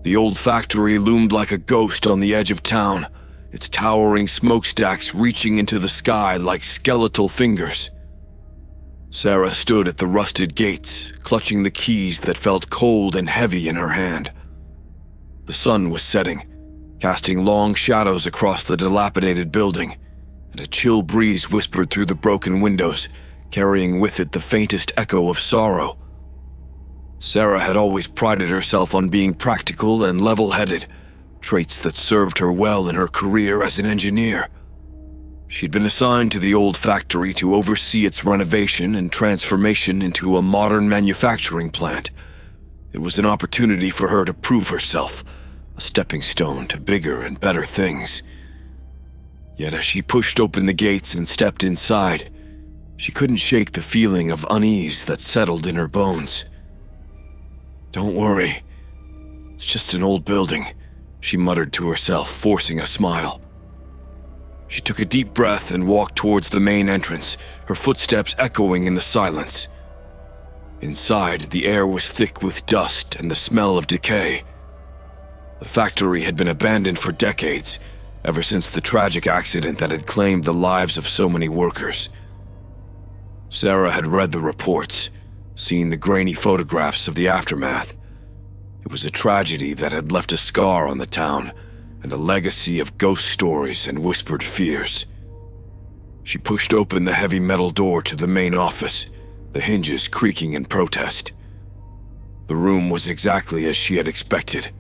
The old factory loomed like a ghost on the edge of town, its towering smokestacks reaching into the sky like skeletal fingers. Sarah stood at the rusted gates, clutching the keys that felt cold and heavy in her hand. The sun was setting, casting long shadows across the dilapidated building, and a chill breeze whispered through the broken windows, carrying with it the faintest echo of sorrow. Sarah had always prided herself on being practical and level-headed, traits that served her well in her career as an engineer. She'd been assigned to the old factory to oversee its renovation and transformation into a modern manufacturing plant. It was an opportunity for her to prove herself, a stepping stone to bigger and better things. Yet as she pushed open the gates and stepped inside, she couldn't shake the feeling of unease that settled in her bones. "Don't worry, it's just an old building," she muttered to herself, forcing a smile. She took a deep breath and walked towards the main entrance, her footsteps echoing in the silence. Inside, the air was thick with dust and the smell of decay. The factory had been abandoned for decades, ever since the tragic accident that had claimed the lives of so many workers. Sarah had read the reports, seen the grainy photographs of the aftermath. It was a tragedy that had left a scar on the town, and a legacy of ghost stories and whispered fears. She pushed open the heavy metal door to the main office, the hinges creaking in protest. The room was exactly as she had expected.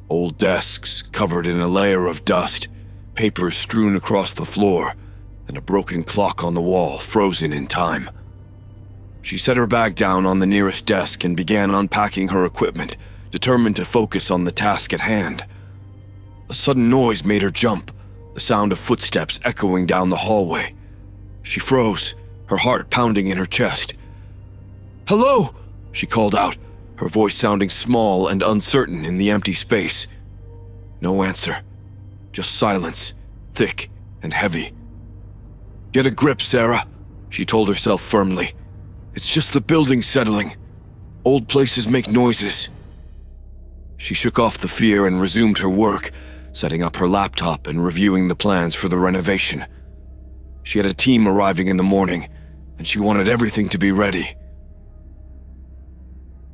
Old desks covered in a layer of dust, papers strewn across the floor, and a broken clock on the wall frozen in time. She set her bag down on the nearest desk and began unpacking her equipment, determined to focus on the task at hand. A sudden noise made her jump, the sound of footsteps echoing down the hallway. She froze, her heart pounding in her chest. "Hello!" she called out, her voice sounding small and uncertain in the empty space. No answer, just silence, thick and heavy. "Get a grip, Sarah," she told herself firmly. "It's just the building settling. Old places make noises." She shook off the fear and resumed her work, setting up her laptop and reviewing the plans for the renovation. She had a team arriving in the morning, and she wanted everything to be ready.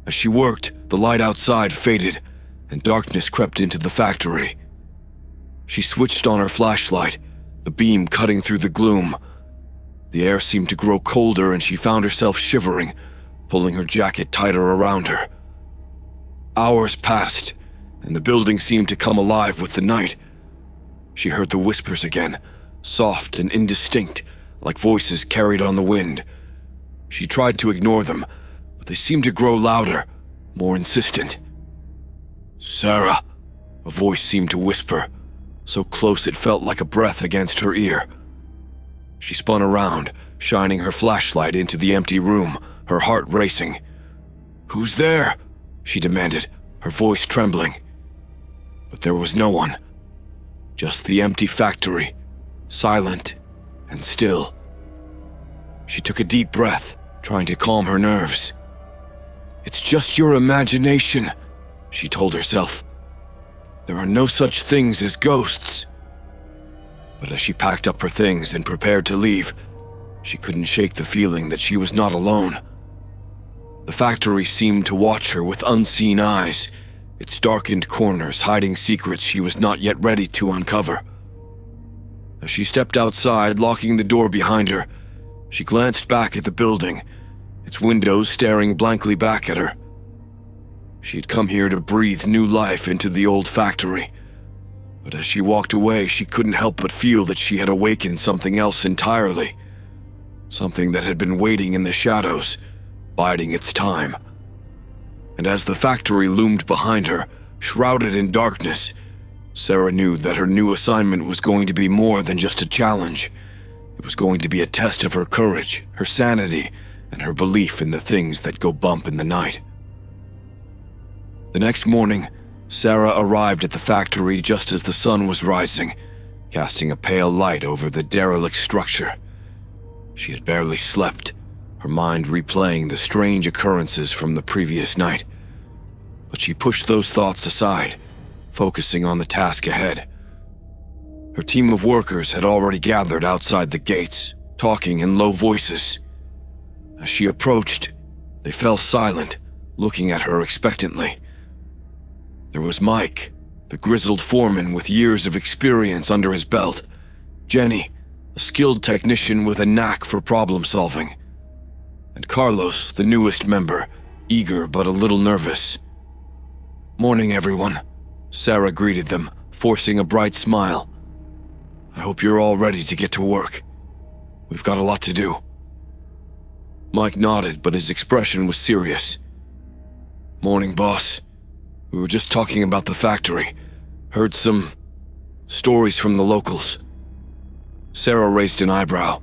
As she worked, the light outside faded, and darkness crept into the factory. She switched on her flashlight, the beam cutting through the gloom. The air seemed to grow colder, and she found herself shivering, pulling her jacket tighter around her. Hours passed, and the building seemed to come alive with the night. She heard the whispers again, soft and indistinct, like voices carried on the wind. She tried to ignore them, but they seemed to grow louder, more insistent. "Sarah," a voice seemed to whisper, so close it felt like a breath against her ear. She spun around, shining her flashlight into the empty room, her heart racing. "Who's there?" she demanded, her voice trembling. But there was no one. Just the empty factory, silent and still. She took a deep breath, trying to calm her nerves. "It's just your imagination," she told herself. "There are no such things as ghosts." But as she packed up her things and prepared to leave, she couldn't shake the feeling that she was not alone. The factory seemed to watch her with unseen eyes, its darkened corners hiding secrets she was not yet ready to uncover. As she stepped outside, locking the door behind her, she glanced back at the building, its windows staring blankly back at her. She had come here to breathe new life into the old factory, but as she walked away, she couldn't help but feel that she had awakened something else entirely, something that had been waiting in the shadows, biding its time. And as the factory loomed behind her, shrouded in darkness, Sarah knew that her new assignment was going to be more than just a challenge. It was going to be a test of her courage, her sanity, and her belief in the things that go bump in the night. The next morning, Sarah arrived at the factory just as the sun was rising, casting a pale light over the derelict structure. She had barely slept, her mind replaying the strange occurrences from the previous night. but she pushed those thoughts aside, focusing on the task ahead. Her team of workers had already gathered outside the gates, talking in low voices. As she approached, they fell silent, looking at her expectantly. There was Mike, the grizzled foreman with years of experience under his belt. Jenny, a skilled technician with a knack for problem-solving. And Carlos, the newest member, eager but a little nervous. "Morning, everyone," Sarah greeted them, forcing a bright smile. "I hope you're all ready to get to work. We've got a lot to do." Mike nodded, but his expression was serious. "Morning, boss. We were just talking about the factory. Heard some stories from the locals." Sarah raised an eyebrow.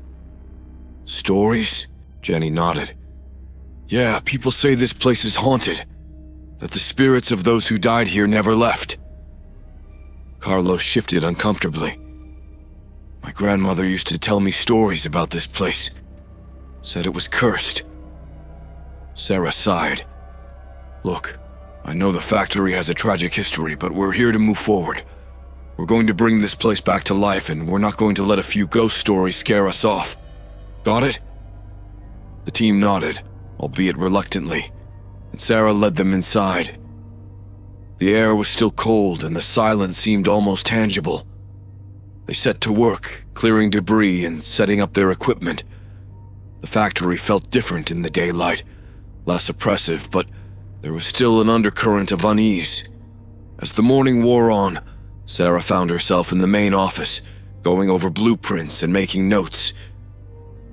"Stories?" Jenny nodded. "Yeah, people say this place is haunted, that the spirits of those who died here never left." Carlos shifted uncomfortably. "My grandmother used to tell me stories about this place. Said it was cursed." Sarah sighed. "Look, I know the factory has a tragic history, but we're here to move forward. We're going to bring this place back to life, and we're not going to let a few ghost stories scare us off. Got it?" The team nodded, albeit reluctantly, and Sarah led them inside. The air was still cold, and the silence seemed almost tangible. They set to work, clearing debris and setting up their equipment. The factory felt different in the daylight, less oppressive, but there was still an undercurrent of unease. As the morning wore on, Sarah found herself in the main office, going over blueprints and making notes.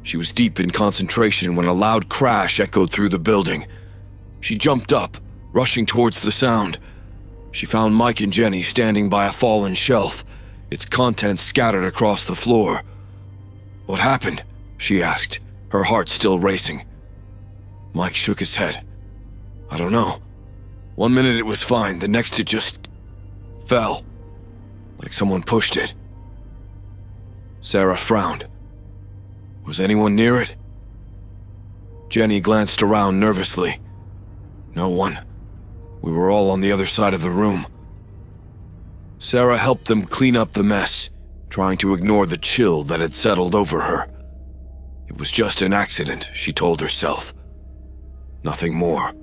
She was deep in concentration when a loud crash echoed through the building. She jumped up, rushing towards the sound. She found Mike and Jenny standing by a fallen shelf, its contents scattered across the floor. "What happened?" she asked, her heart still racing. Mike shook his head. "I don't know. One minute it was fine, the next it just fell, like someone pushed it." Sarah frowned. "Was anyone near it?" Jenny glanced around nervously. "No one. We were all on the other side of the room." Sarah helped them clean up the mess, trying to ignore the chill that had settled over her. It was just an accident, she told herself. Nothing more.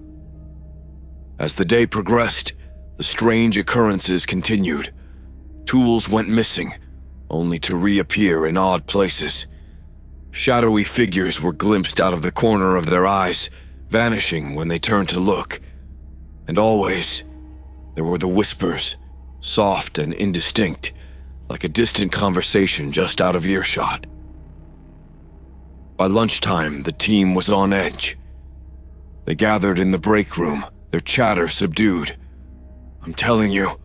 As the day progressed, the strange occurrences continued. Tools went missing, only to reappear in odd places. Shadowy figures were glimpsed out of the corner of their eyes, vanishing when they turned to look. And always, there were the whispers, soft and indistinct, like a distant conversation just out of earshot. By lunchtime, the team was on edge. They gathered in the break room, their chatter subdued. "I'm telling you,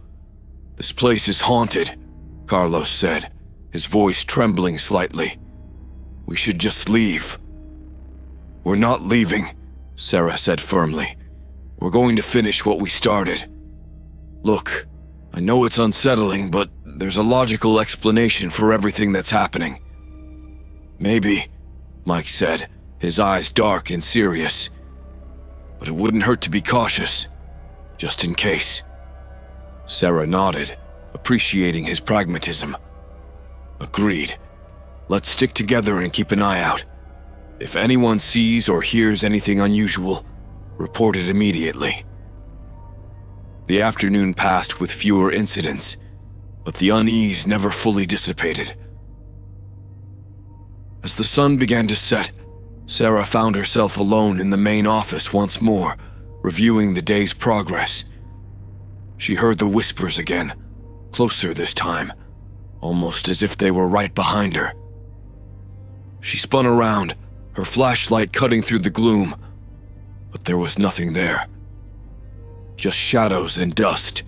this place is haunted," Carlos said, his voice trembling slightly. "We should just leave." "We're not leaving," Sarah said firmly. "We're going to finish what we started. Look, I know it's unsettling, but there's a logical explanation for everything that's happening." "Maybe," Mike said, his eyes dark and serious. "But it wouldn't hurt to be cautious, just in case." Sarah nodded, appreciating his pragmatism. "Agreed. Let's stick together and keep an eye out. If anyone sees or hears anything unusual, report it immediately." The afternoon passed with fewer incidents, but the unease never fully dissipated. As the sun began to set, Sarah found herself alone in the main office once more, reviewing the day's progress. She heard the whispers again, closer this time, almost as if they were right behind her. She spun around, her flashlight cutting through the gloom, but there was nothing there. Just shadows and dust.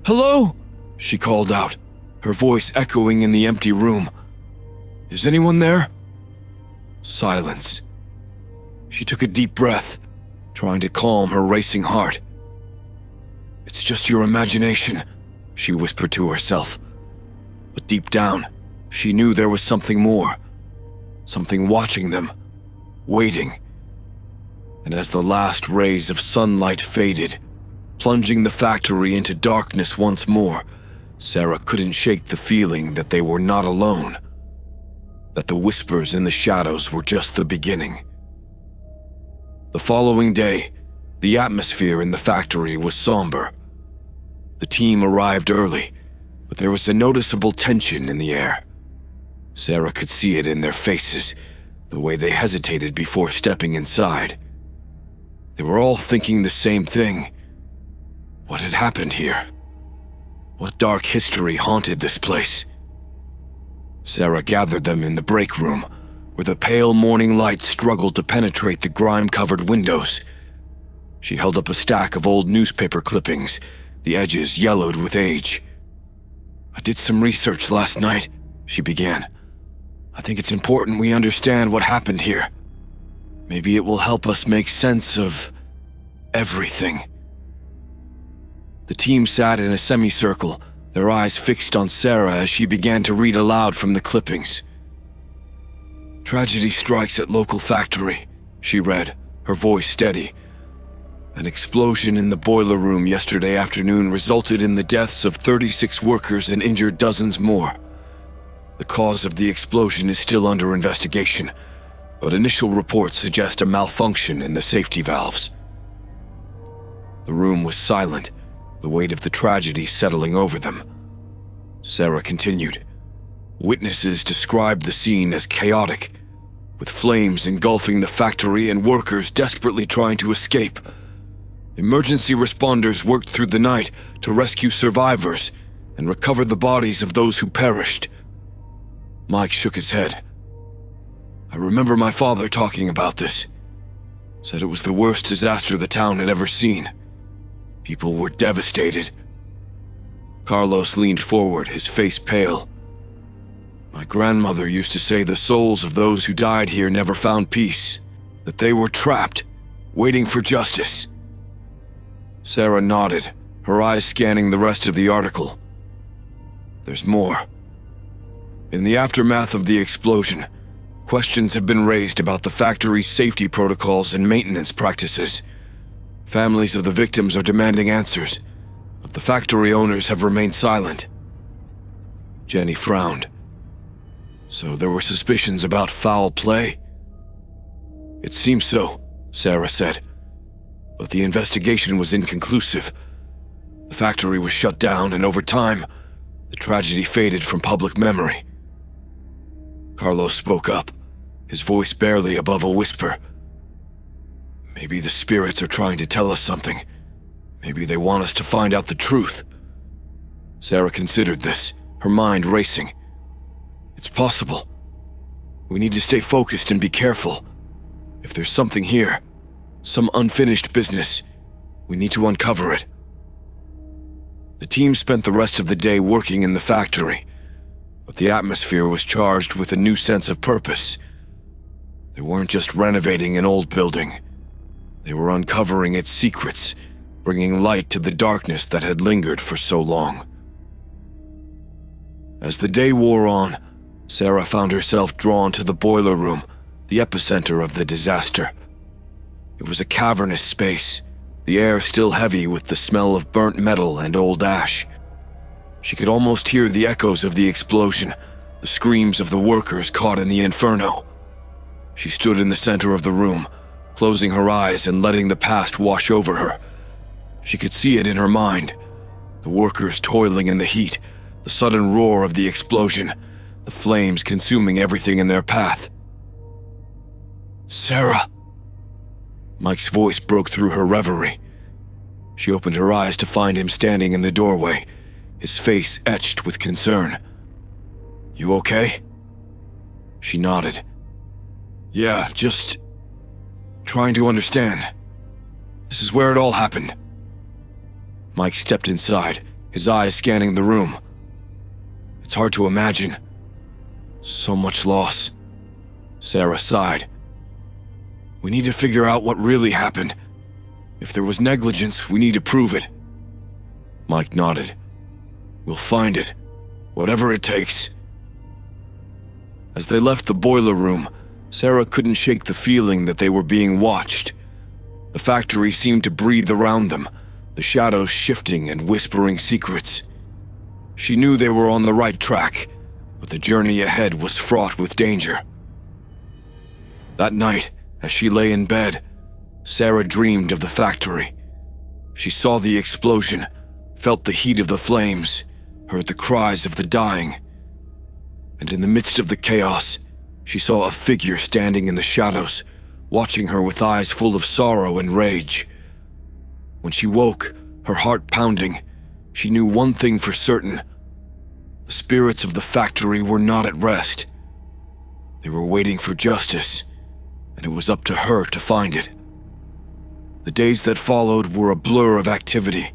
"Hello?" she called out, her voice echoing in the empty room. "Is anyone there?" Silence. She took a deep breath, trying to calm her racing heart. "It's just your imagination," she whispered to herself. But deep down, she knew there was something more. Something watching them, waiting. and as the last rays of sunlight faded, plunging the factory into darkness once more, Sarah couldn't shake the feeling that they were not alone, that the whispers in the shadows were just the beginning. The following day, the atmosphere in the factory was somber. The team arrived early, but there was a noticeable tension in the air. Sarah could see it in their faces, the way they hesitated before stepping inside. They were all thinking the same thing. What had happened here? What dark history haunted this place? Sarah gathered them in the break room, where the pale morning light struggled to penetrate the grime-covered windows. She held up a stack of old newspaper clippings, the edges yellowed with age. "I did some research last night," she began. "I think it's important we understand what happened here. Maybe it will help us make sense of everything." The team sat in a semicircle, their eyes fixed on Sarah as she began to read aloud from the clippings. "Tragedy strikes at local factory," she read, her voice steady. "An explosion in the boiler room yesterday afternoon resulted in the deaths of 36 workers and injured dozens more. The cause of the explosion is still under investigation, but initial reports suggest a malfunction in the safety valves." The room was silent, the weight of the tragedy settling over them. Sarah continued. Witnesses described the scene as chaotic, with flames engulfing the factory and workers desperately trying to escape. Emergency responders worked through the night to rescue survivors and recover the bodies of those who perished. Mike shook his head. "I remember my father talking about this. Said it was the worst disaster the town had ever seen. People were devastated." Carlos leaned forward, his face pale. "My grandmother used to say the souls of those who died here never found peace, that they were trapped, waiting for justice." Sarah nodded, her eyes scanning the rest of the article. "There's more. In the aftermath of the explosion, questions have been raised about the factory's safety protocols and maintenance practices. Families of the victims are demanding answers, but the factory owners have remained silent." Jenny frowned. "So there were suspicions about foul play?" "It seems so," Sarah said, "but the investigation was inconclusive. The factory was shut down, and over time, the tragedy faded from public memory." Carlos spoke up, his voice barely above a whisper. "Maybe the spirits are trying to tell us something. Maybe they want us to find out the truth." Sarah considered this, her mind racing. "It's possible. We need to stay focused and be careful. If there's something here, some unfinished business, we need to uncover it." The team spent the rest of the day working in the factory, but the atmosphere was charged with a new sense of purpose. They weren't just renovating an old building. They were uncovering its secrets, bringing light to the darkness that had lingered for so long. As the day wore on, Sarah found herself drawn to the boiler room, the epicenter of the disaster. It was a cavernous space, the air still heavy with the smell of burnt metal and old ash. She could almost hear the echoes of the explosion, the screams of the workers caught in the inferno. She stood in the center of the room, closing her eyes and letting the past wash over her. She could see it in her mind, the workers toiling in the heat, the sudden roar of the explosion, the flames consuming everything in their path. "Sarah!" Mike's voice broke through her reverie. She opened her eyes to find him standing in the doorway, his face etched with concern. "You okay?" She nodded. "Yeah, just trying to understand. This is where it all happened." Mike stepped inside, his eyes scanning the room. "It's hard to imagine. So much loss." Sarah sighed. "We need to figure out what really happened. If there was negligence, we need to prove it." Mike nodded. "We'll find it, whatever it takes." As they left the boiler room, Sarah couldn't shake the feeling that they were being watched. The factory seemed to breathe around them, the shadows shifting and whispering secrets. She knew they were on the right track, but the journey ahead was fraught with danger. That night, as she lay in bed, Sarah dreamed of the factory. She saw the explosion, felt the heat of the flames, heard the cries of the dying. And in the midst of the chaos, she saw a figure standing in the shadows, watching her with eyes full of sorrow and rage. When she woke, her heart pounding, she knew one thing for certain. The spirits of the factory were not at rest. They were waiting for justice, and it was up to her to find it. The days that followed were a blur of activity.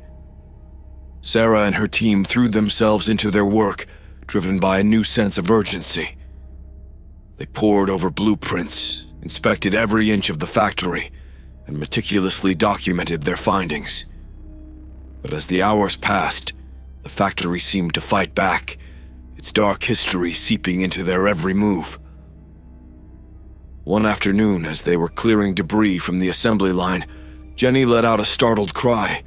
Sarah and her team threw themselves into their work, driven by a new sense of urgency. They pored over blueprints, inspected every inch of the factory, and meticulously documented their findings. But as the hours passed, the factory seemed to fight back, its dark history seeping into their every move. One afternoon, as they were clearing debris from the assembly line, Jenny let out a startled cry.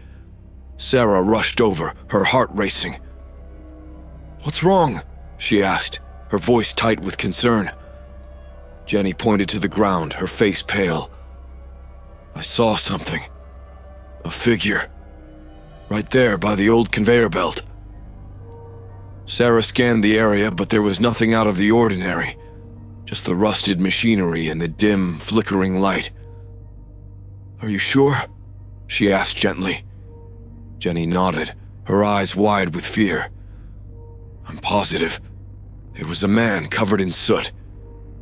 Sarah rushed over, her heart racing. "What's wrong?" she asked, her voice tight with concern. Jenny pointed to the ground, her face pale. "I saw something. A figure. Right there by the old conveyor belt." Sarah scanned the area, but there was nothing out of the ordinary. Just the rusted machinery and the dim, flickering light. "Are you sure?" she asked gently. Jenny nodded, her eyes wide with fear. "I'm positive. It was a man covered in soot.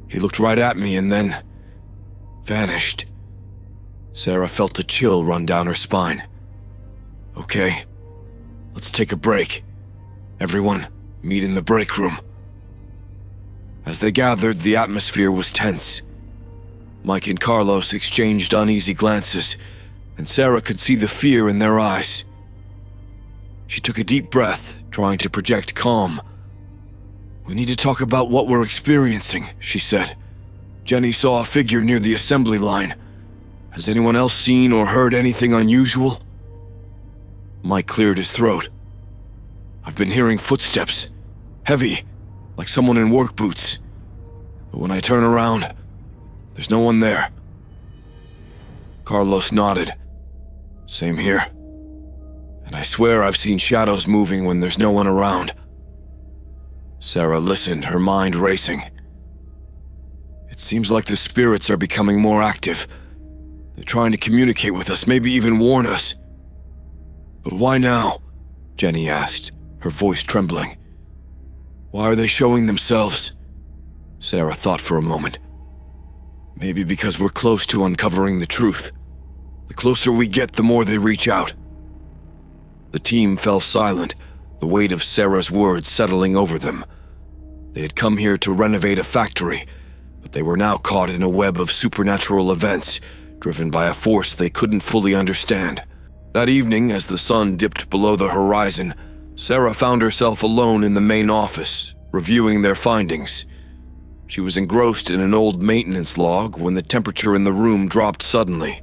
He looked right at me and then vanished." Sarah felt a chill run down her spine. "Okay, let's take a break. Everyone, meet in the break room." As they gathered, the atmosphere was tense. Mike and Carlos exchanged uneasy glances, and Sarah could see the fear in their eyes. She took a deep breath, trying to project calm. "We need to talk about what we're experiencing," she said. "Jenny saw a figure near the assembly line. Has anyone else seen or heard anything unusual?" Mike cleared his throat. "I've been hearing footsteps. Heavy, like someone in work boots. But when I turn around, there's no one there." Carlos nodded. "Same here. And I swear I've seen shadows moving when there's no one around." Sarah listened, her mind racing. "It seems like the spirits are becoming more active. They're trying to communicate with us, maybe even warn us." "But why now?" Jenny asked, her voice trembling. "Why are they showing themselves?" Sarah thought for a moment. "Maybe because we're close to uncovering the truth. The closer we get, the more they reach out." The team fell silent, the weight of Sarah's words settling over them. They had come here to renovate a factory, but they were now caught in a web of supernatural events, driven by a force they couldn't fully understand. That evening, as the sun dipped below the horizon, Sarah found herself alone in the main office, reviewing their findings. She was engrossed in an old maintenance log when the temperature in the room dropped suddenly.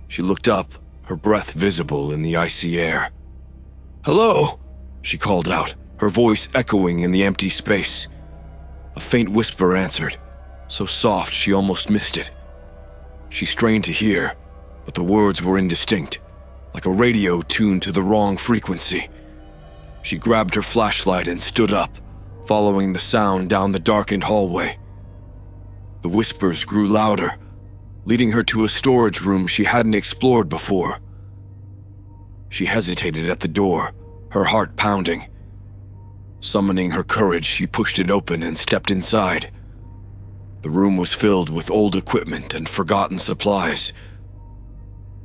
She looked up, her breath visible in the icy air. "Hello," she called out, her voice echoing in the empty space. A faint whisper answered, so soft she almost missed it. She strained to hear, but the words were indistinct, like a radio tuned to the wrong frequency. She grabbed her flashlight and stood up, following the sound down the darkened hallway. The whispers grew louder, leading her to a storage room she hadn't explored before. She hesitated at the door, her heart pounding. Summoning her courage, she pushed it open and stepped inside. The room was filled with old equipment and forgotten supplies.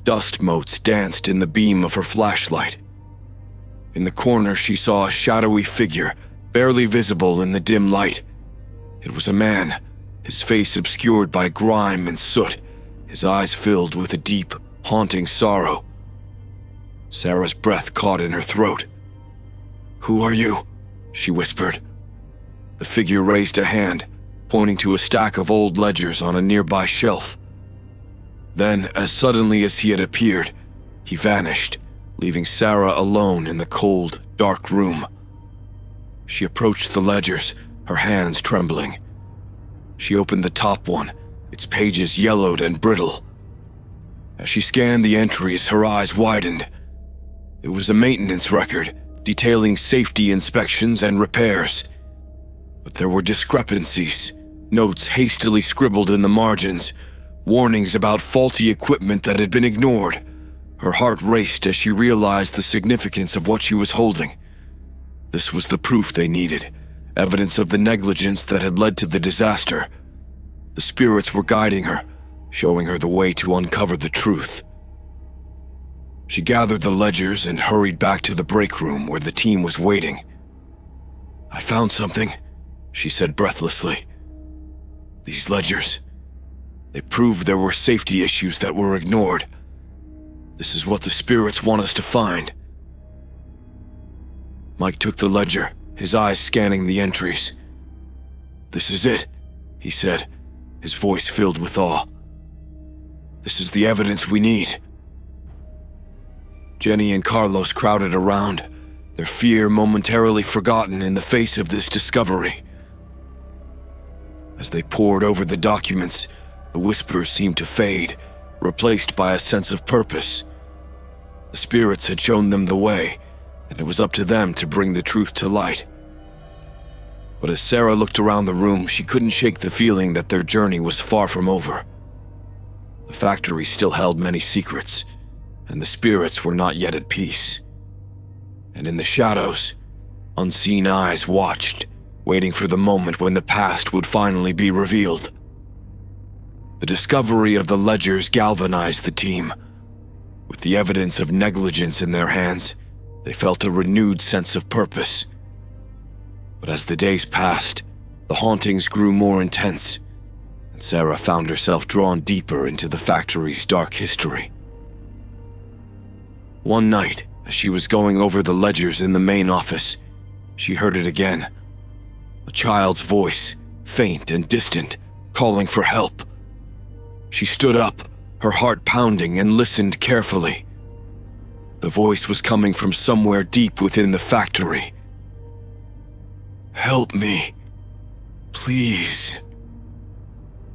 Dust motes danced in the beam of her flashlight. In the corner, she saw a shadowy figure, barely visible in the dim light. It was a man, his face obscured by grime and soot, his eyes filled with a deep, haunting sorrow. Sarah's breath caught in her throat. "Who are you?" she whispered. The figure raised a hand, pointing to a stack of old ledgers on a nearby shelf. Then, as suddenly as he had appeared, he vanished, leaving Sarah alone in the cold, dark room. She approached the ledgers, her hands trembling. She opened the top one, its pages yellowed and brittle. As she scanned the entries, her eyes widened. It was a maintenance record, detailing safety inspections and repairs. But there were discrepancies, notes hastily scribbled in the margins, warnings about faulty equipment that had been ignored. Her heart raced as she realized the significance of what she was holding. This was the proof they needed, evidence of the negligence that had led to the disaster. The spirits were guiding her, showing her the way to uncover the truth. She gathered the ledgers and hurried back to the break room where the team was waiting. "I found something," she said breathlessly. "These ledgers, they prove there were safety issues that were ignored. This is what the spirits want us to find." Mike took the ledger, his eyes scanning the entries. "This is it," he said, his voice filled with awe. "This is the evidence we need." Jenny and Carlos crowded around, their fear momentarily forgotten in the face of this discovery. As they pored over the documents, the whispers seemed to fade, replaced by a sense of purpose. The spirits had shown them the way, and it was up to them to bring the truth to light. But as Sarah looked around the room, she couldn't shake the feeling that their journey was far from over. The factory still held many secrets, and the spirits were not yet at peace. And in the shadows, unseen eyes watched, waiting for the moment when the past would finally be revealed. The discovery of the ledgers galvanized the team. With the evidence of negligence in their hands, they felt a renewed sense of purpose. But as the days passed, the hauntings grew more intense, and Sarah found herself drawn deeper into the factory's dark history. One night, as she was going over the ledgers in the main office, she heard it again. A child's voice, faint and distant, calling for help. She stood up, her heart pounding, and listened carefully. The voice was coming from somewhere deep within the factory. "Help me, please."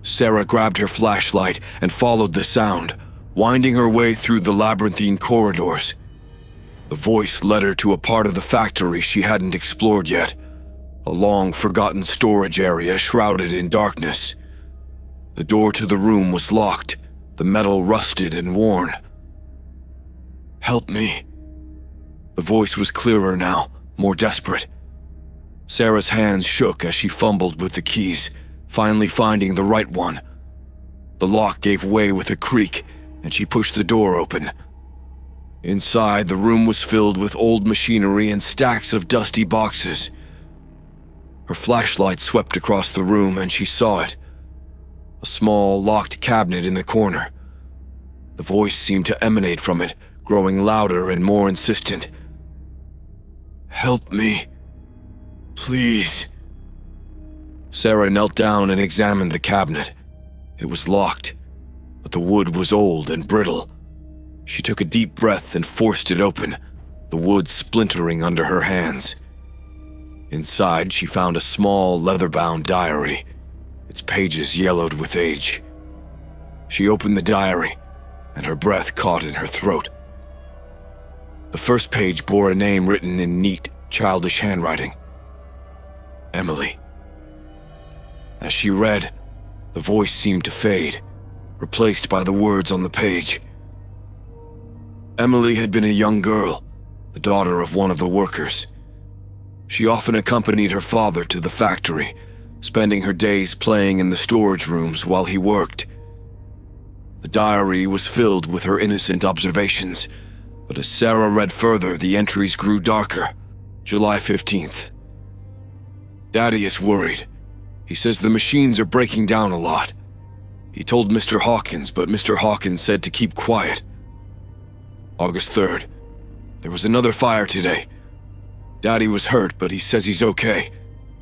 Sarah grabbed her flashlight and followed the sound, winding her way through the labyrinthine corridors. The voice led her to a part of the factory she hadn't explored yet, a long-forgotten storage area shrouded in darkness. The door to the room was locked, the metal rusted and worn. "Help me." The voice was clearer now, more desperate. Sarah's hands shook as she fumbled with the keys, finally finding the right one. The lock gave way with a creak, and she pushed the door open. Inside, the room was filled with old machinery and stacks of dusty boxes. Her flashlight swept across the room and she saw it. A small, locked cabinet in the corner. The voice seemed to emanate from it, growing louder and more insistent. "Help me, please." Sarah knelt down and examined the cabinet. It was locked, but the wood was old and brittle. She took a deep breath and forced it open, the wood splintering under her hands. Inside, she found a small, leather-bound diary, its pages yellowed with age. She opened the diary, and her breath caught in her throat. The first page bore a name written in neat, childish handwriting. Emily. As she read, the voice seemed to fade, replaced by the words on the page. Emily had been a young girl, the daughter of one of the workers. She often accompanied her father to the factory, spending her days playing in the storage rooms while he worked. The diary was filled with her innocent observations, but as Sarah read further, the entries grew darker. July 15th. Daddy is worried. He says the machines are breaking down a lot. He told Mr. Hawkins, but Mr. Hawkins said to keep quiet. August 3rd. There was another fire today. Daddy was hurt, but he says he's okay.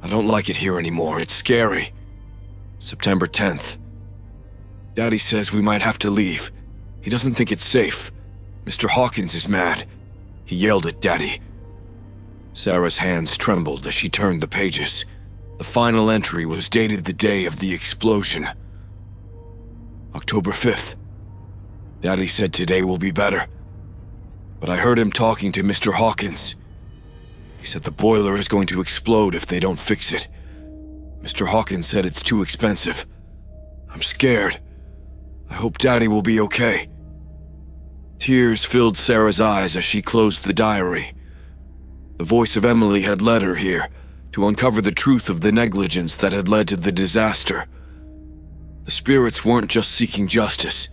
I don't like it here anymore. It's scary. September 10th. Daddy says we might have to leave. He doesn't think it's safe. Mr. Hawkins is mad. He yelled at Daddy. Sarah's hands trembled as she turned the pages. The final entry was dated the day of the explosion. October 5th. Daddy said today will be better. But I heard him talking to Mr. Hawkins. He said the boiler is going to explode if they don't fix it. Mr. Hawkins said it's too expensive. I'm scared. I hope Daddy will be okay. Tears filled Sarah's eyes as she closed the diary. The voice of Emily had led her here to uncover the truth of the negligence that had led to the disaster. The spirits weren't just seeking justice.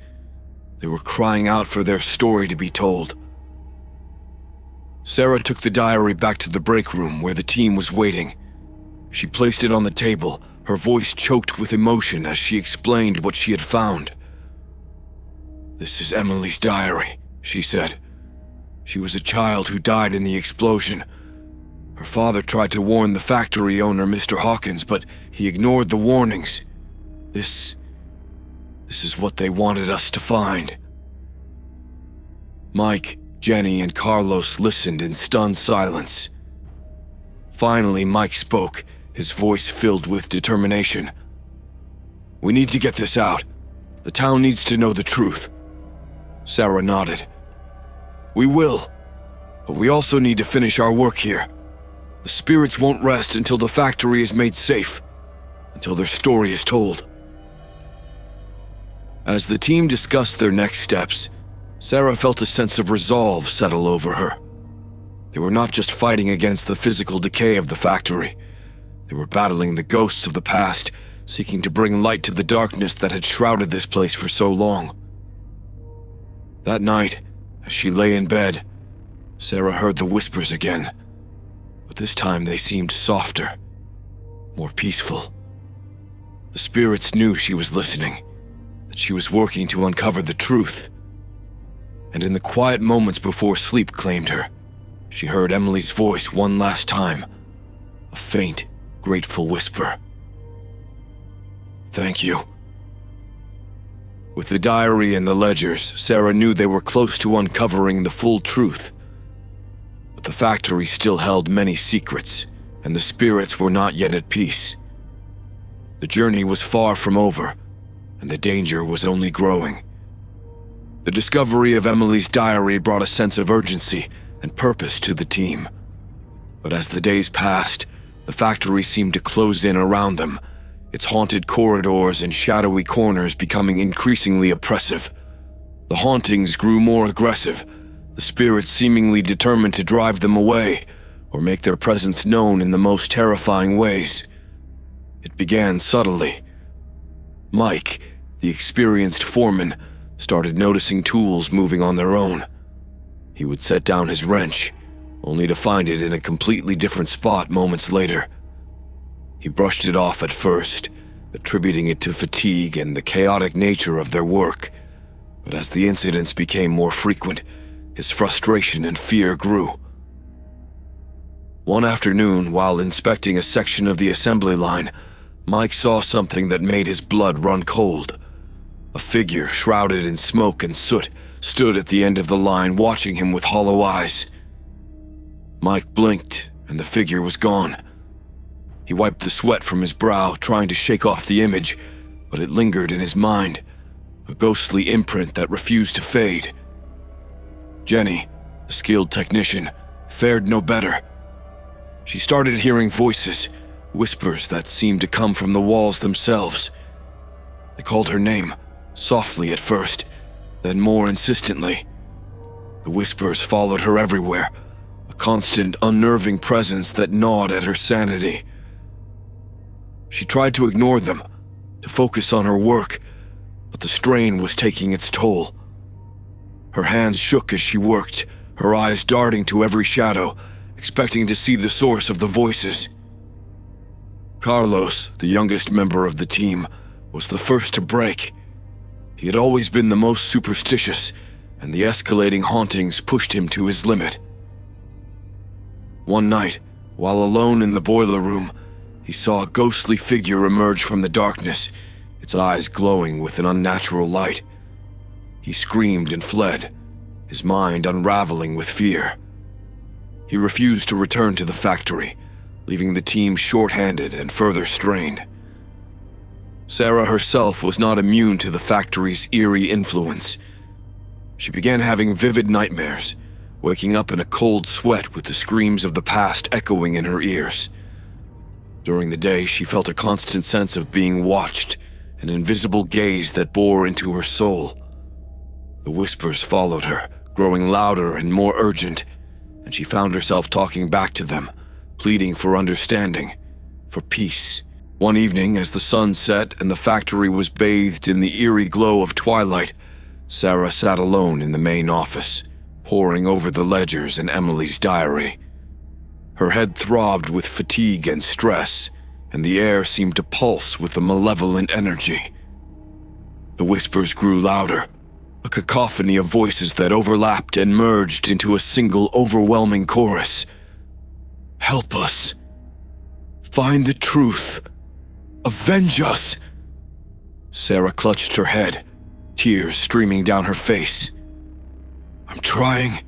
They were crying out for their story to be told. Sarah took the diary back to the break room where the team was waiting. She placed it on the table, her voice choked with emotion as she explained what she had found. "This is Emily's diary," she said. "She was a child who died in the explosion. Her father tried to warn the factory owner, Mr. Hawkins, but he ignored the warnings. This is what they wanted us to find." Mike, Jenny, and Carlos listened in stunned silence. Finally, Mike spoke, his voice filled with determination. "We need to get this out. The town needs to know the truth." Sarah nodded. "We will, but we also need to finish our work here. The spirits won't rest until the factory is made safe, until their story is told." As the team discussed their next steps, Sarah felt a sense of resolve settle over her. They were not just fighting against the physical decay of the factory. They were battling the ghosts of the past, seeking to bring light to the darkness that had shrouded this place for so long. That night, as she lay in bed, Sarah heard the whispers again, but this time they seemed softer, more peaceful. The spirits knew she was listening, that she was working to uncover the truth. And in the quiet moments before sleep claimed her, she heard Emily's voice one last time, a faint, grateful whisper. "Thank you." With the diary and the ledgers, Sarah knew they were close to uncovering the full truth. But the factory still held many secrets, and the spirits were not yet at peace. The journey was far from over, and the danger was only growing. The discovery of Emily's diary brought a sense of urgency and purpose to the team. But as the days passed, the factory seemed to close in around them, its haunted corridors and shadowy corners becoming increasingly oppressive. The hauntings grew more aggressive, the spirits seemingly determined to drive them away or make their presence known in the most terrifying ways. It began subtly. Mike, the experienced foreman, started noticing tools moving on their own. He would set down his wrench, only to find it in a completely different spot moments later. He brushed it off at first, attributing it to fatigue and the chaotic nature of their work. But as the incidents became more frequent, his frustration and fear grew. One afternoon, while inspecting a section of the assembly line, Mike saw something that made his blood run cold. A figure shrouded in smoke and soot stood at the end of the line, watching him with hollow eyes. Mike blinked, and the figure was gone. He wiped the sweat from his brow, trying to shake off the image, but it lingered in his mind, a ghostly imprint that refused to fade. Jenny, the skilled technician, fared no better. She started hearing voices, whispers that seemed to come from the walls themselves. They called her name, softly at first, then more insistently. The whispers followed her everywhere, a constant, unnerving presence that gnawed at her sanity. She tried to ignore them, to focus on her work, but the strain was taking its toll. Her hands shook as she worked, her eyes darting to every shadow, expecting to see the source of the voices. Carlos, the youngest member of the team, was the first to break. He had always been the most superstitious, and the escalating hauntings pushed him to his limit. One night, while alone in the boiler room, he saw a ghostly figure emerge from the darkness, its eyes glowing with an unnatural light. He screamed and fled, his mind unraveling with fear. He refused to return to the factory, leaving the team short-handed and further strained. Sarah herself was not immune to the factory's eerie influence. She began having vivid nightmares, waking up in a cold sweat with the screams of the past echoing in her ears. During the day, she felt a constant sense of being watched, an invisible gaze that bore into her soul. The whispers followed her, growing louder and more urgent, and she found herself talking back to them, pleading for understanding, for peace. One evening, as the sun set and the factory was bathed in the eerie glow of twilight, Sarah sat alone in the main office, poring over the ledgers in Emily's diary. Her head throbbed with fatigue and stress, and the air seemed to pulse with a malevolent energy. The whispers grew louder, a cacophony of voices that overlapped and merged into a single overwhelming chorus. "Help us. Find the truth. Avenge us." Sarah clutched her head, tears streaming down her face. "I'm trying,"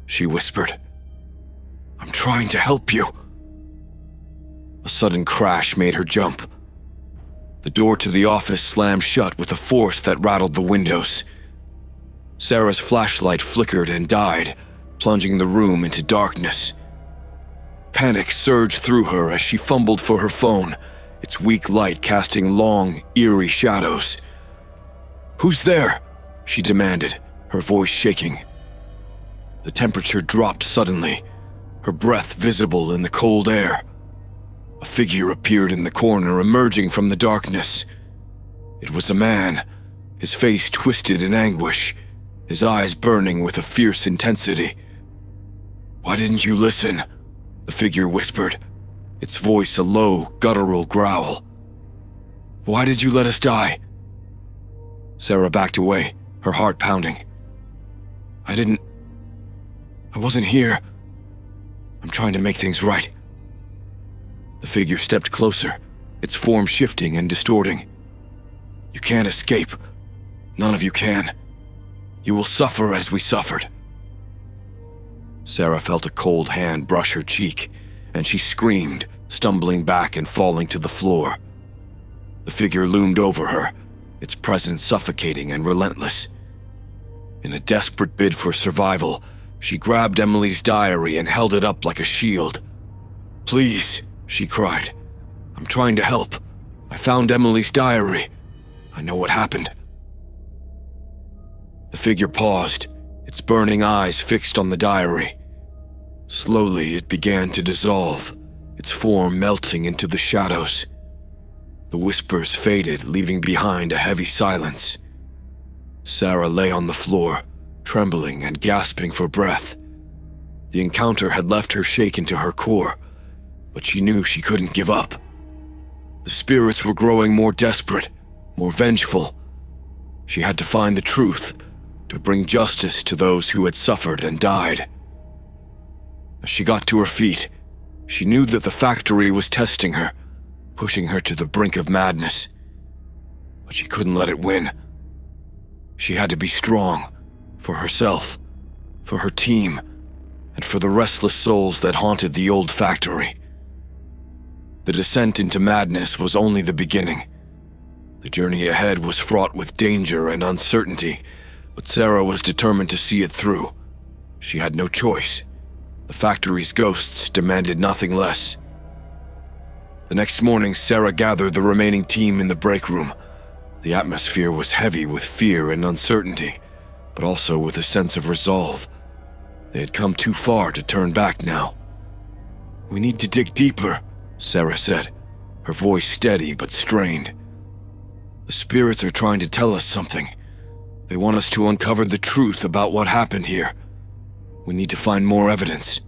she whispered. "I'm trying to help you." A sudden crash made her jump. The door to the office slammed shut with a force that rattled the windows. Sarah's flashlight flickered and died, plunging the room into darkness. Panic surged through her as she fumbled for her phone, its weak light casting long, eerie shadows. "Who's there?" she demanded, her voice shaking. The temperature dropped suddenly, her breath visible in the cold air. A figure appeared in the corner, emerging from the darkness. It was a man, his face twisted in anguish, his eyes burning with a fierce intensity. "Why didn't you listen?" the figure whispered, its voice a low, guttural growl. "Why did you let us die?" Sarah backed away, her heart pounding. I wasn't here. I'm trying to make things right." The figure stepped closer, its form shifting and distorting. "You can't escape. None of you can. You will suffer as we suffered." Sarah felt a cold hand brush her cheek, and she screamed, stumbling back and falling to the floor. The figure loomed over her, its presence suffocating and relentless. In a desperate bid for survival, she grabbed Emily's diary and held it up like a shield. "Please," she cried. "I'm trying to help. I found Emily's diary. I know what happened." The figure paused, its burning eyes fixed on the diary. Slowly, it began to dissolve, its form melting into the shadows. The whispers faded, leaving behind a heavy silence. Sarah lay on the floor, trembling and gasping for breath. The encounter had left her shaken to her core, but she knew she couldn't give up. The spirits were growing more desperate, more vengeful. She had to find the truth, to bring justice to those who had suffered and died. As she got to her feet, she knew that the factory was testing her, pushing her to the brink of madness. But she couldn't let it win. She had to be strong, for herself, for her team, and for the restless souls that haunted the old factory. The descent into madness was only the beginning. The journey ahead was fraught with danger and uncertainty, but Sarah was determined to see it through. She had no choice. The factory's ghosts demanded nothing less. The next morning, Sarah gathered the remaining team in the break room. The atmosphere was heavy with fear and uncertainty, but also with a sense of resolve. They had come too far to turn back now. "We need to dig deeper," Sarah said, her voice steady but strained. "The spirits are trying to tell us something. They want us to uncover the truth about what happened here. We need to find more evidence."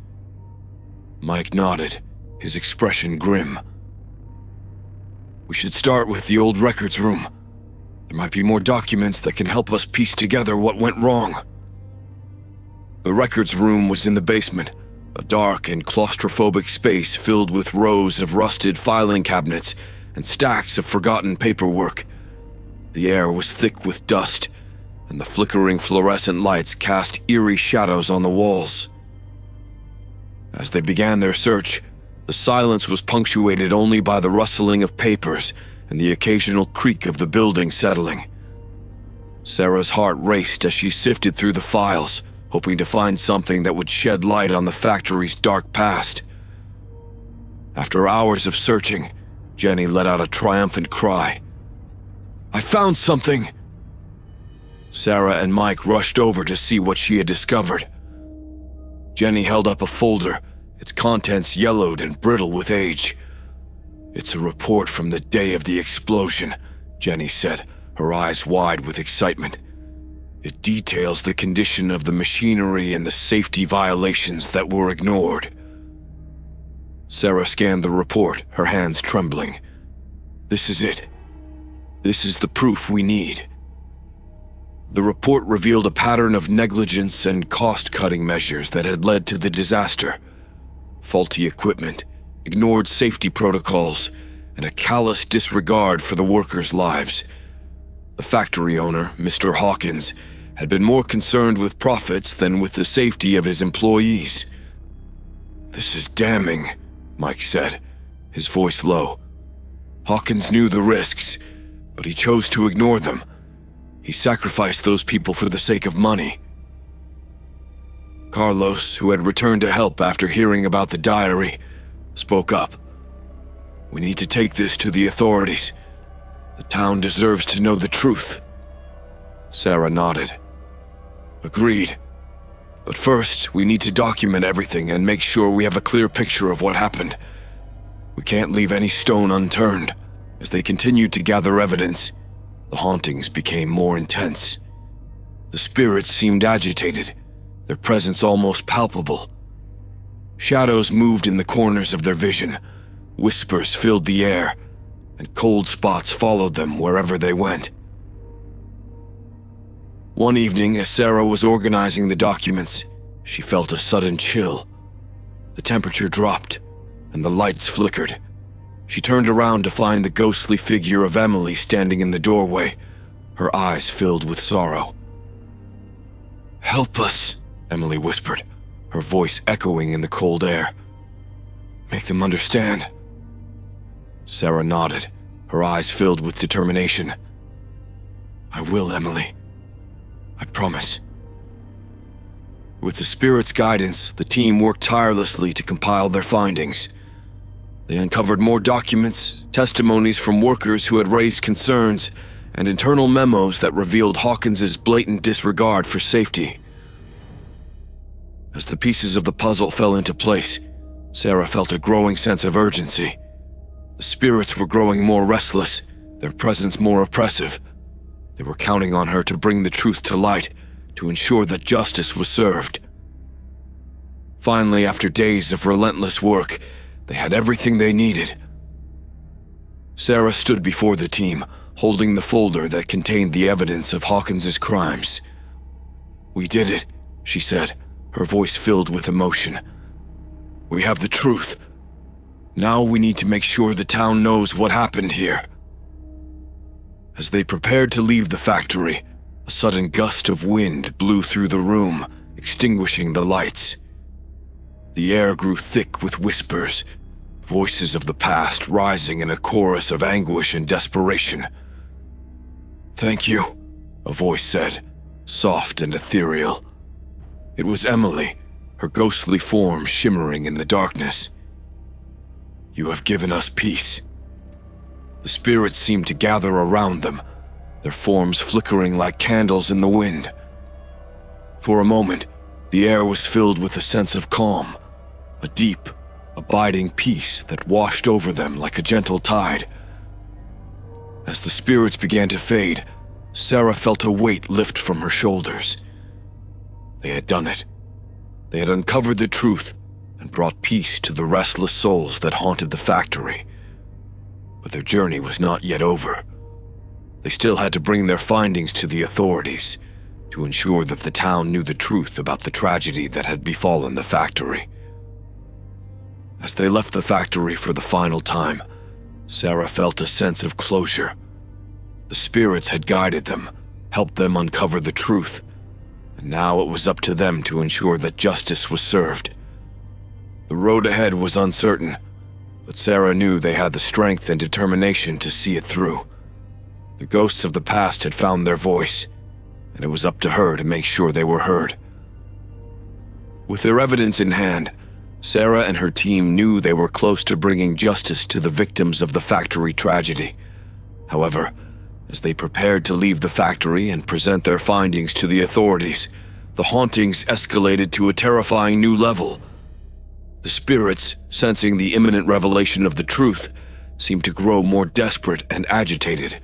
Mike nodded, his expression grim. "We should start with the old records room. There might be more documents that can help us piece together what went wrong." The records room was in the basement, a dark and claustrophobic space filled with rows of rusted filing cabinets and stacks of forgotten paperwork. The air was thick with dust, and the flickering fluorescent lights cast eerie shadows on the walls. As they began their search, the silence was punctuated only by the rustling of papers and the occasional creak of the building settling. Sarah's heart raced as she sifted through the files, hoping to find something that would shed light on the factory's dark past. After hours of searching, Jenny let out a triumphant cry. "I found something!" Sarah and Mike rushed over to see what she had discovered. Jenny held up a folder, its contents yellowed and brittle with age. "It's a report from the day of the explosion," Jenny said, her eyes wide with excitement. "It details the condition of the machinery and the safety violations that were ignored." Sarah scanned the report, her hands trembling. "This is it. This is the proof we need." The report revealed a pattern of negligence and cost-cutting measures that had led to the disaster. Faulty equipment, ignored safety protocols, and a callous disregard for the workers' lives. The factory owner, Mr. Hawkins, had been more concerned with profits than with the safety of his employees. "This is damning," Mike said, his voice low. "Hawkins knew the risks, but he chose to ignore them. He sacrificed those people for the sake of money." Carlos, who had returned to help after hearing about the diary, spoke up. "We need to take this to the authorities. The town deserves to know the truth." Sarah nodded. "Agreed. But first, we need to document everything and make sure we have a clear picture of what happened. We can't leave any stone unturned." As they continued to gather evidence, the hauntings became more intense. The spirits seemed agitated, their presence almost palpable. Shadows moved in the corners of their vision, whispers filled the air, and cold spots followed them wherever they went. One evening, as Sarah was organizing the documents, she felt a sudden chill. The temperature dropped, and the lights flickered. She turned around to find the ghostly figure of Emily standing in the doorway, her eyes filled with sorrow. "Help us," Emily whispered, her voice echoing in the cold air. "Make them understand." Sarah nodded, her eyes filled with determination. "I will, Emily. I promise." With the spirit's guidance, the team worked tirelessly to compile their findings. They uncovered more documents, testimonies from workers who had raised concerns, and internal memos that revealed Hawkins's blatant disregard for safety. As the pieces of the puzzle fell into place, Sarah felt a growing sense of urgency. The spirits were growing more restless, their presence more oppressive. They were counting on her to bring the truth to light, to ensure that justice was served. Finally, after days of relentless work, they had everything they needed. Sarah stood before the team, holding the folder that contained the evidence of Hawkins's crimes. "We did it," she said, her voice filled with emotion. "We have the truth. Now we need to make sure the town knows what happened here." As they prepared to leave the factory, a sudden gust of wind blew through the room, extinguishing the lights. The air grew thick with whispers, voices of the past rising in a chorus of anguish and desperation. "Thank you," a voice said, soft and ethereal. It was Emily, her ghostly form shimmering in the darkness. "You have given us peace." The spirits seemed to gather around them, their forms flickering like candles in the wind. For a moment, the air was filled with a sense of calm, a deep, abiding peace that washed over them like a gentle tide. As the spirits began to fade, Sarah felt a weight lift from her shoulders. They had done it. They had uncovered the truth and brought peace to the restless souls that haunted the factory. But their journey was not yet over. They still had to bring their findings to the authorities to ensure that the town knew the truth about the tragedy that had befallen the factory. As they left the factory for the final time, Sarah felt a sense of closure. The spirits had guided them, helped them uncover the truth, and now it was up to them to ensure that justice was served. The road ahead was uncertain, but Sarah knew they had the strength and determination to see it through. The ghosts of the past had found their voice, and it was up to her to make sure they were heard. With their evidence in hand, Sarah and her team knew they were close to bringing justice to the victims of the factory tragedy. However, as they prepared to leave the factory and present their findings to the authorities, the hauntings escalated to a terrifying new level. The spirits, sensing the imminent revelation of the truth, seemed to grow more desperate and agitated.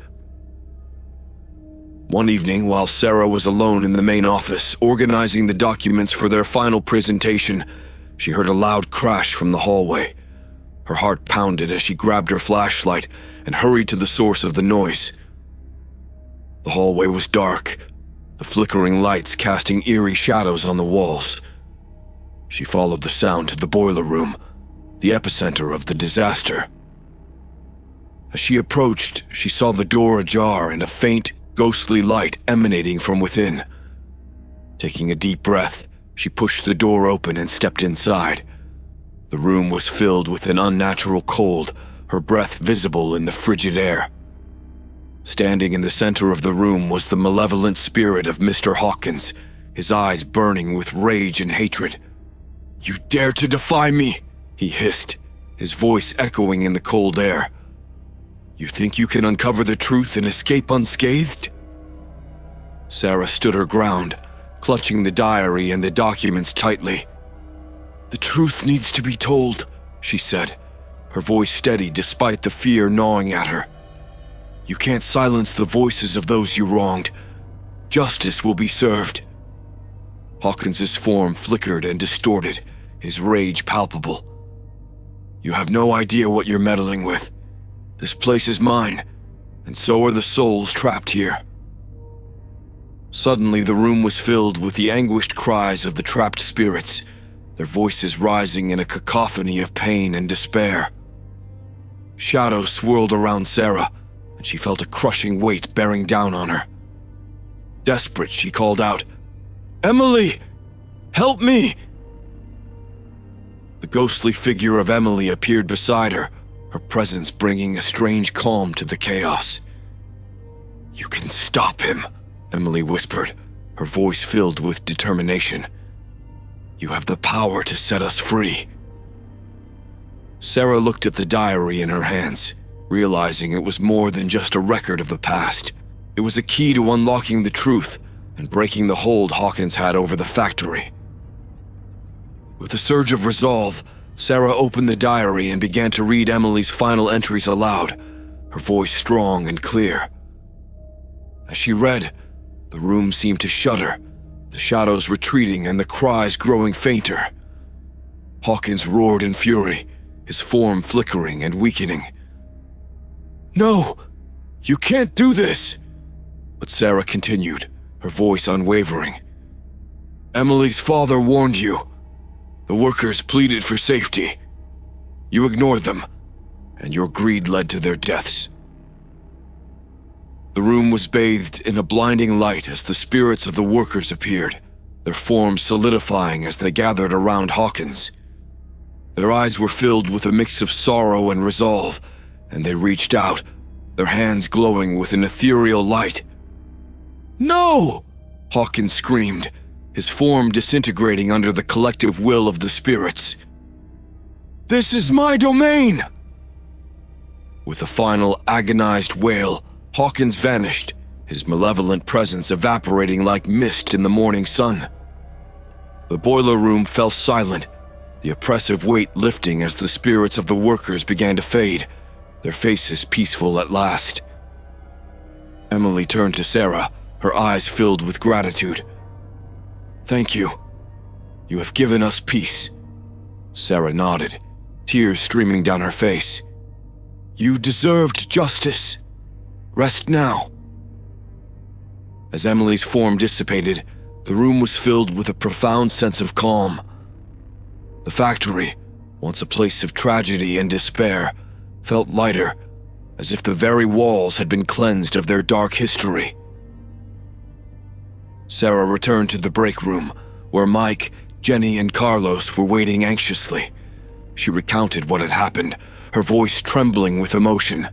One evening, while Sarah was alone in the main office, organizing the documents for their final presentation, she heard a loud crash from the hallway. Her heart pounded as she grabbed her flashlight and hurried to the source of the noise. The hallway was dark, the flickering lights casting eerie shadows on the walls. She followed the sound to the boiler room, the epicenter of the disaster. As she approached, she saw the door ajar and a faint, ghostly light emanating from within. Taking a deep breath, she pushed the door open and stepped inside. The room was filled with an unnatural cold, her breath visible in the frigid air. Standing in the center of the room was the malevolent spirit of Mr. Hawkins, his eyes burning with rage and hatred. "You dare to defy me!" he hissed, his voice echoing in the cold air. "You think you can uncover the truth and escape unscathed?" Sarah stood her ground, clutching the diary and the documents tightly. "The truth needs to be told," she said, her voice steady despite the fear gnawing at her. "You can't silence the voices of those you wronged. Justice will be served." Hawkins's form flickered and distorted, his rage palpable. "You have no idea what you're meddling with. This place is mine, and so are the souls trapped here." Suddenly, the room was filled with the anguished cries of the trapped spirits, their voices rising in a cacophony of pain and despair. Shadows swirled around Sarah, and she felt a crushing weight bearing down on her. Desperate, she called out, "Emily! Help me!" The ghostly figure of Emily appeared beside her, her presence bringing a strange calm to the chaos. "You can stop him," Emily whispered, her voice filled with determination. "You have the power to set us free." Sarah looked at the diary in her hands, realizing it was more than just a record of the past. It was a key to unlocking the truth and breaking the hold Hawkins had over the factory. With a surge of resolve, Sarah opened the diary and began to read Emily's final entries aloud, her voice strong and clear. As she read, the room seemed to shudder, the shadows retreating and the cries growing fainter. Hawkins roared in fury, his form flickering and weakening. "No! You can't do this!" But Sarah continued, her voice unwavering. "Emily's father warned you. The workers pleaded for safety. You ignored them, and your greed led to their deaths." The room was bathed in a blinding light as the spirits of the workers appeared, their forms solidifying as they gathered around Hawkins. Their eyes were filled with a mix of sorrow and resolve, and they reached out, their hands glowing with an ethereal light. "No!" Hawkins screamed, his form disintegrating under the collective will of the spirits. "This is my domain!" With a final agonized wail, Hawkins vanished, his malevolent presence evaporating like mist in the morning sun. The boiler room fell silent, the oppressive weight lifting as the spirits of the workers began to fade, their faces peaceful at last. Emily turned to Sarah, her eyes filled with gratitude. "Thank you. You have given us peace." Sarah nodded, tears streaming down her face. "You deserved justice. Rest now." As Emily's form dissipated, the room was filled with a profound sense of calm. The factory, once a place of tragedy and despair, felt lighter, as if the very walls had been cleansed of their dark history. Sarah returned to the break room, where Mike, Jenny, and Carlos were waiting anxiously. She recounted what had happened, her voice trembling with emotion.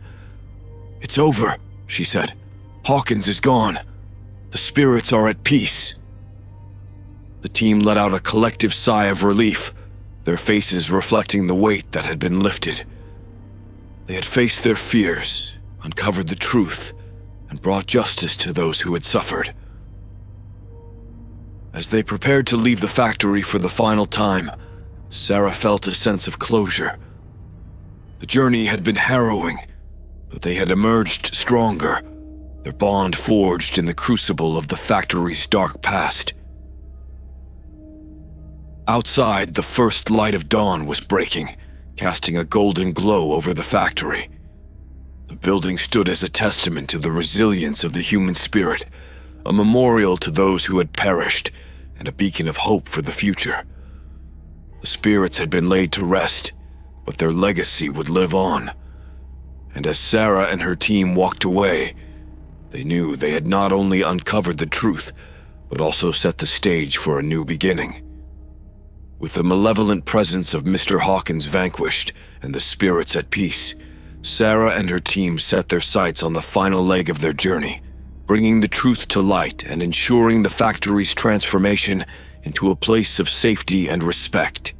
"It's over," she said. "Hawkins is gone. The spirits are at peace." The team let out a collective sigh of relief, their faces reflecting the weight that had been lifted. They had faced their fears, uncovered the truth, and brought justice to those who had suffered. As they prepared to leave the factory for the final time, Sarah felt a sense of closure. The journey had been harrowing, but they had emerged stronger, their bond forged in the crucible of the factory's dark past. Outside, the first light of dawn was breaking, casting a golden glow over the factory. The building stood as a testament to the resilience of the human spirit, a memorial to those who had perished, and a beacon of hope for the future. The spirits had been laid to rest, but their legacy would live on. And as Sarah and her team walked away, they knew they had not only uncovered the truth, but also set the stage for a new beginning. With the malevolent presence of Mr. Hawkins vanquished and the spirits at peace, Sarah and her team set their sights on the final leg of their journey, bringing the truth to light and ensuring the factory's transformation into a place of safety and respect.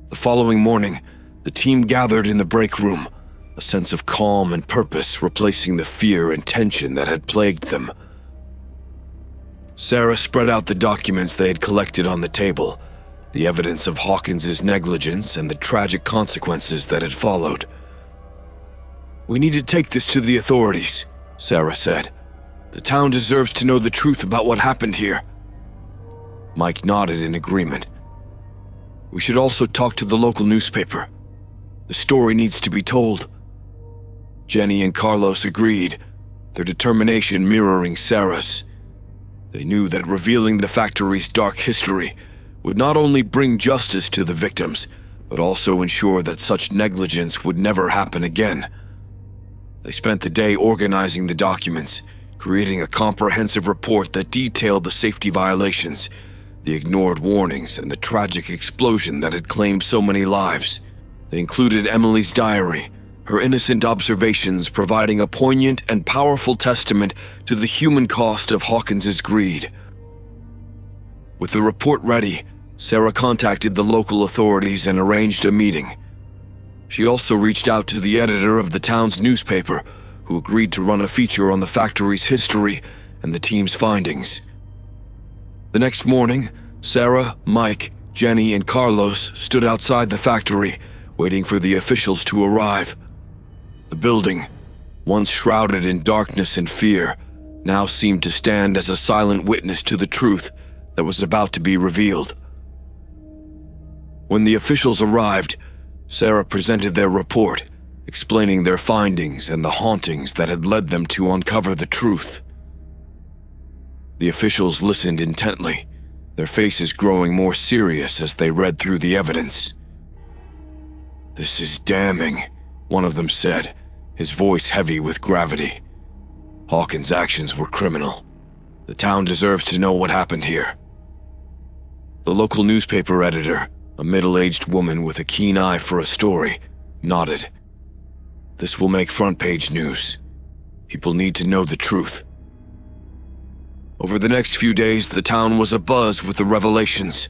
The following morning, the team gathered in the break room, a sense of calm and purpose replacing the fear and tension that had plagued them. Sarah spread out the documents they had collected on the table, the evidence of Hawkins's negligence and the tragic consequences that had followed. "We need to take this to the authorities," Sarah said. "The town deserves to know the truth about what happened here." Mike nodded in agreement. "We should also talk to the local newspaper. The story needs to be told." Jenny and Carlos agreed, their determination mirroring Sarah's. They knew that revealing the factory's dark history would not only bring justice to the victims, but also ensure that such negligence would never happen again. They spent the day organizing the documents, creating a comprehensive report that detailed the safety violations, the ignored warnings, and the tragic explosion that had claimed so many lives. They included Emily's diary, her innocent observations providing a poignant and powerful testament to the human cost of Hawkins's greed. With the report ready, Sarah contacted the local authorities and arranged a meeting. She also reached out to the editor of the town's newspaper, who agreed to run a feature on the factory's history and the team's findings. The next morning, Sarah, Mike, Jenny, and Carlos stood outside the factory, waiting for the officials to arrive. The building, once shrouded in darkness and fear, now seemed to stand as a silent witness to the truth that was about to be revealed. When the officials arrived, Sarah presented their report, explaining their findings and the hauntings that had led them to uncover the truth. The officials listened intently, their faces growing more serious as they read through the evidence. "This is damning," one of them said, his voice heavy with gravity. "Hawkins' actions were criminal. The town deserves to know what happened here." The local newspaper editor, a middle-aged woman with a keen eye for a story, nodded. "This will make front-page news. People need to know the truth." Over the next few days, the town was abuzz with the revelations.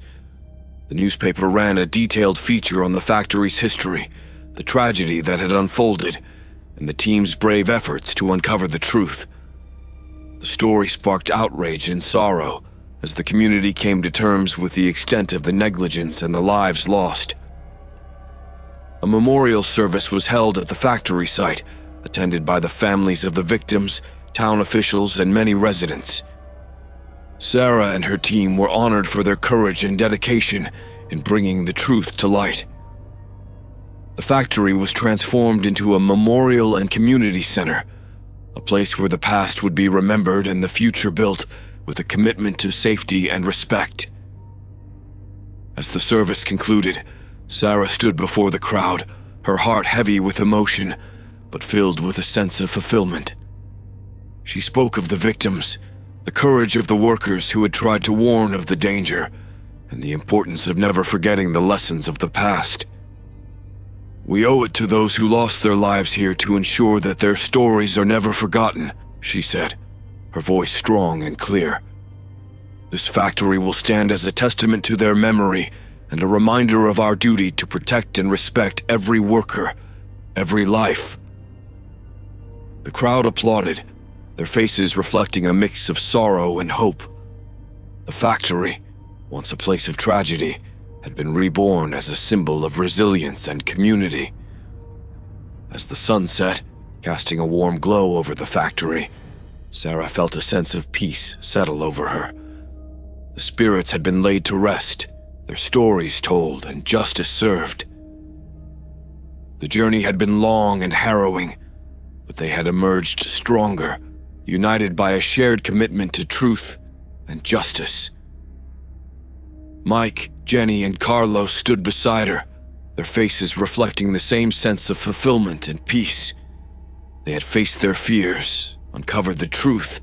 The newspaper ran a detailed feature on the factory's history, the tragedy that had unfolded, and the team's brave efforts to uncover the truth. The story sparked outrage and sorrow as the community came to terms with the extent of the negligence and the lives lost. A memorial service was held at the factory site, attended by the families of the victims, town officials, and many residents. Sarah and her team were honored for their courage and dedication in bringing the truth to light. The factory was transformed into a memorial and community center, a place where the past would be remembered and the future built with a commitment to safety and respect. As the service concluded, Sarah stood before the crowd, her heart heavy with emotion, but filled with a sense of fulfillment. She spoke of the victims, the courage of the workers who had tried to warn of the danger, and the importance of never forgetting the lessons of the past. "We owe it to those who lost their lives here to ensure that their stories are never forgotten," she said, her voice strong and clear. "This factory will stand as a testament to their memory and a reminder of our duty to protect and respect every worker, every life." The crowd applauded, their faces reflecting a mix of sorrow and hope. The factory, once a place of tragedy, had been reborn as a symbol of resilience and community. As the sun set, casting a warm glow over the factory, Sarah felt a sense of peace settle over her. The spirits had been laid to rest, their stories told, and justice served. The journey had been long and harrowing, but they had emerged stronger, united by a shared commitment to truth and justice. Mike, Jenny, and Carlos stood beside her, their faces reflecting the same sense of fulfillment and peace. They had faced their fears, uncovered the truth,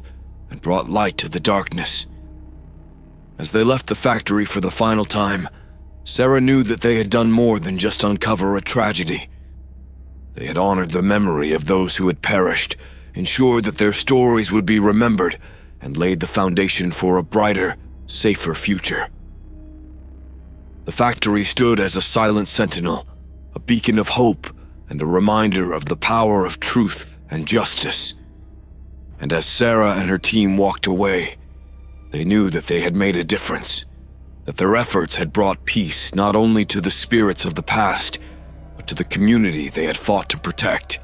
and brought light to the darkness. As they left the factory for the final time, Sarah knew that they had done more than just uncover a tragedy. They had honored the memory of those who had perished, ensured that their stories would be remembered, and laid the foundation for a brighter, safer future. The factory stood as a silent sentinel, a beacon of hope and a reminder of the power of truth and justice. And as Sarah and her team walked away, they knew that they had made a difference, that their efforts had brought peace not only to the spirits of the past, but to the community they had fought to protect.